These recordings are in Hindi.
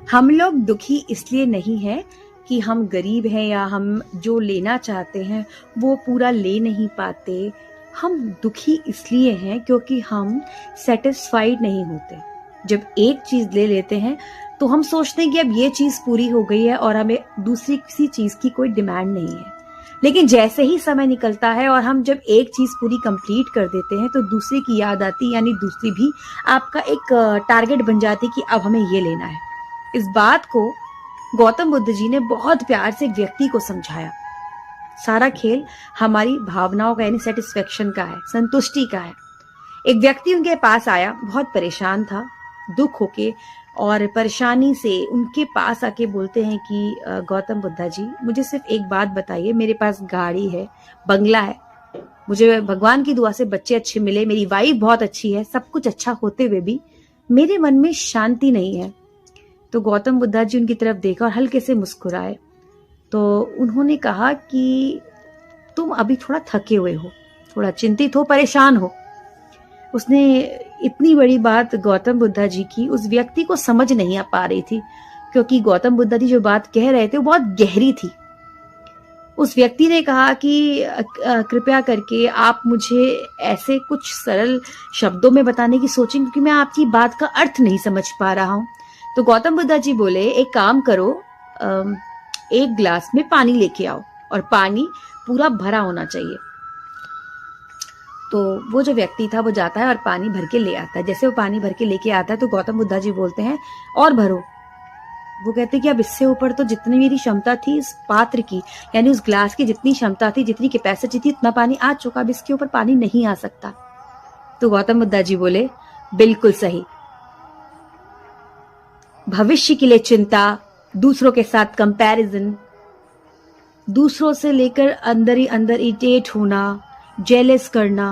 हम लोग दुखी इसलिए नहीं है कि हम गरीब हैं या हम जो लेना चाहते हैं वो पूरा ले नहीं पाते। हम दुखी इसलिए हैं क्योंकि हम सेटिस्फाइड नहीं होते। जब एक चीज ले लेते हैं तो हम सोचते हैं कि अब ये चीज पूरी हो गई है और हमें दूसरी किसी चीज की कोई डिमांड नहीं है। लेकिन जैसे ही समय निकलता है और हम जब एक चीज पूरी कंप्लीट कर देते हैं तो दूसरे की याद आती, यानी दूसरी भी आपका एक टारगेट बन जाती कि अब हमें ये लेना है। इस बात को गौतम बुद्ध जी ने बहुत प्यार से एक व्यक्ति को समझाया। सारा खेल हमारी भावनाओं का यानी सेटिस्फेक्शन का है, संतुष्टि का है। एक व्यक्ति उनके पास आया, बहुत परेशान था, दुख होके और परेशानी से उनके पास आके बोलते हैं कि गौतम बुद्धा जी, मुझे सिर्फ एक बात बताइए, मेरे पास गाड़ी है, बंगला है, मुझे भगवान की दुआ से बच्चे अच्छे मिले, मेरी वाइफ बहुत अच्छी है, सब कुछ अच्छा होते हुए भी मेरे मन में शांति नहीं है। तो गौतम बुद्धा जी उनकी तरफ देखा और हल्के से मुस्कुराए। तो उन्होंने कहा कि तुम अभी थोड़ा थके हुए हो, थोड़ा चिंतित हो, परेशान हो। उसने इतनी बड़ी बात गौतम बुद्धा जी की उस व्यक्ति को समझ नहीं आ पा रही थी, क्योंकि गौतम बुद्धा जी जो बात कह रहे थे वो बहुत गहरी थी। उस व्यक्ति ने कहा कि कृपया करके आप मुझे ऐसे कुछ सरल शब्दों में बताने की सोचें, क्योंकि मैं आपकी बात का अर्थ नहीं समझ पा रहा हूं। तो गौतम बुद्धा जी बोले, एक काम करो, एक गिलास में पानी लेके आओ और पानी पूरा भरा होना चाहिए। तो वो जो व्यक्ति था वो जाता है और पानी भर के ले आता है। जैसे वो पानी भर के लेके आता है तो गौतम बुद्धा जी बोलते हैं, और भरो। वो कहते हैं कि अब इससे ऊपर तो जितनी मेरी क्षमता थी इस पात्र की, यानी उस ग्लास की जितनी क्षमता थी, जितनी कैपेसिटी थी, इतना पानी आ चुका, अब इसके ऊपर पानी नहीं आ सकता। तो गौतम बुद्धा जी बोले, बिल्कुल सही। भविष्य के लिए चिंता, दूसरों के साथ कंपैरिजन, दूसरों से लेकर अंदर ही अंदर इरिटेट होना, जेलस करना,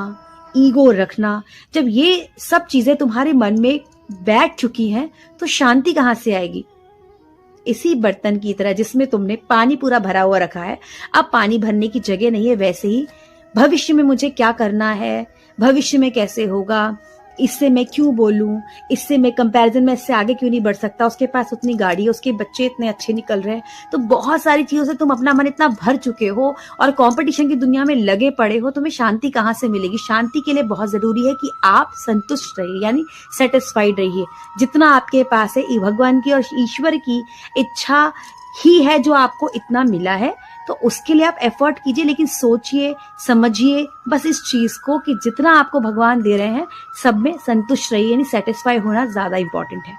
ईगो रखना, जब ये सब चीजें तुम्हारे मन में बैठ चुकी हैं तो शांति कहां से आएगी। इसी बर्तन की तरह जिसमें तुमने पानी पूरा भरा हुआ रखा है, अब पानी भरने की जगह नहीं है, वैसे ही भविष्य में मुझे क्या करना है, भविष्य में कैसे होगा, इससे मैं क्यों बोलूं, इससे मैं कंपैरिजन में इससे आगे क्यों नहीं बढ़ सकता, उसके पास उतनी गाड़ी है, उसके बच्चे इतने अच्छे निकल रहे हैं। तो बहुत सारी चीजों से तुम अपना मन इतना भर चुके हो और कंपटीशन की दुनिया में लगे पड़े हो, तुम्हें शांति कहां से मिलेगी। शांति के लिए बहुत जरूरी है कि आप संतुष्ट रहिए, यानी सेटिस्फाइड रहिए। जितना आपके पास है भगवान की और ईश्वर की इच्छा ही है जो आपको इतना मिला है, तो उसके लिए आप एफर्ट कीजिए, लेकिन सोचिए, समझिए बस इस चीज को कि जितना आपको भगवान दे रहे हैं सब में संतुष्ट रहिए, यानी सेटिस्फाई होना ज्यादा इंपॉर्टेंट है।